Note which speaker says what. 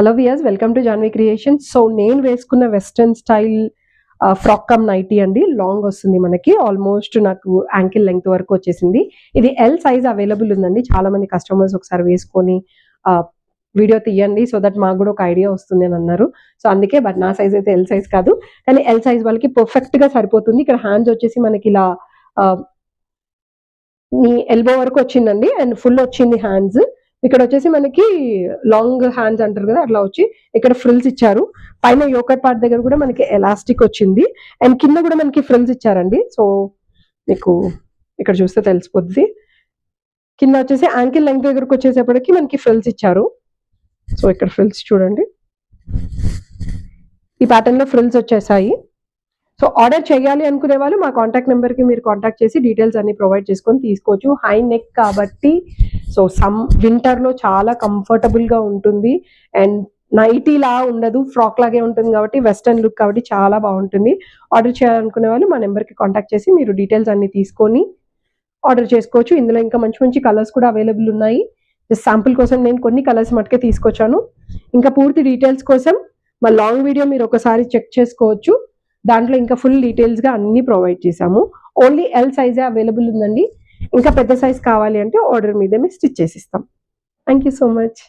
Speaker 1: Hello viewers, welcome to Janvi creations. So నేను వేసుకున్న western style frock cum nighty అండి. Long వస్తుంది మనకి, ఆల్మోస్ట్ నాకు యాంకిల్ లెంగ్త్ వరకు వచ్చేసింది. ఇది ఎల్ సైజ్ అవైలబుల్ ఉందండి. చాలా మంది కస్టమర్స్ ఒకసారి వేసుకొని వీడియో తీయండి సో దట్ మాకు కూడా ఒక ఐడియా వస్తుంది అని అన్నారు. సో అందుకే, బట్ నా సైజ్ అయితే ఎల్ సైజ్ కాదు, కానీ ఎల్ సైజ్ వాళ్ళకి పర్ఫెక్ట్ గా సరిపోతుంది. ఇక్కడ హ్యాండ్స్ వచ్చేసి మనకి ఇలా మీ ఎల్బో వరకు వచ్చిందండి అండ్ ఫుల్ వచ్చింది హ్యాండ్స్. ఇక్కడ వచ్చేసి మనకి లాంగ్ హ్యాండ్స్ అంటారు కదా, అట్లా వచ్చి ఇక్కడ ఫ్రిల్స్ ఇచ్చారు. పైన యోకట్ పార్ట్ దగ్గర కూడా మనకి ఎలాస్టిక్ వచ్చింది అండ్ కింద కూడా మనకి ఫ్రిల్స్ ఇచ్చారండి. సో మీకు ఇక్కడ చూస్తే తెలిసిపోద్ది. కింద వచ్చేసి యాంకిల్ లెంగ్త్ దగ్గరకు వచ్చేసేపటికి మనకి ఫ్రిల్స్ ఇచ్చారు. సో ఇక్కడ ఫ్రిల్స్ చూడండి, ఈ ప్యాటర్న్ లో ఫ్రిల్స్ వచ్చేసాయి. సో ఆర్డర్ చేయాలి అనుకునే వాళ్ళు మా కాంటాక్ట్ నెంబర్ కి మీరు కాంటాక్ట్ చేసి డీటెయిల్స్ అన్ని ప్రొవైడ్ చేసుకొని తీసుకోవచ్చు. హై నెక్ కాబట్టి సో వింటర్ లో చాలా కంఫర్టబుల్ గా ఉంటుంది అండ్ నైటీ లా ఉండదు, ఫ్రాక్ లాగే ఉంటుంది కాబట్టి వెస్టర్న్ లుక్ కాబట్టి చాలా బాగుంటుంది. ఆర్డర్ చేయాలనుకునే వాళ్ళు మా నెంబర్ కి కాంటాక్ట్ చేసి మీరు డీటెయిల్స్ అన్ని తీసుకొని ఆర్డర్ చేసుకోవచ్చు. ఇందులో ఇంకా మంచి మంచి కలర్స్ కూడా అవైలబుల్ ఉన్నాయి. శాంపుల్ కోసం నేను కొన్ని కలర్స్ మటుకే తీసుకొచ్చాను. ఇంకా పూర్తి డీటెయిల్స్ కోసం మా లాంగ్ వీడియో మీరు ఒకసారి చెక్ చేసుకోవచ్చు. దాంట్లో ఇంకా ఫుల్ డీటెయిల్స్ గా అన్ని ప్రొవైడ్ చేసాము. ఓన్లీ ఎల్ సైజే అవైలబుల్ ఉందండి. ఇంకా పెద్ద సైజ్ కావాలి అంటే ఆర్డర్ మీదే మేము స్టిచ్ చేసిస్తాం. Thank you so much.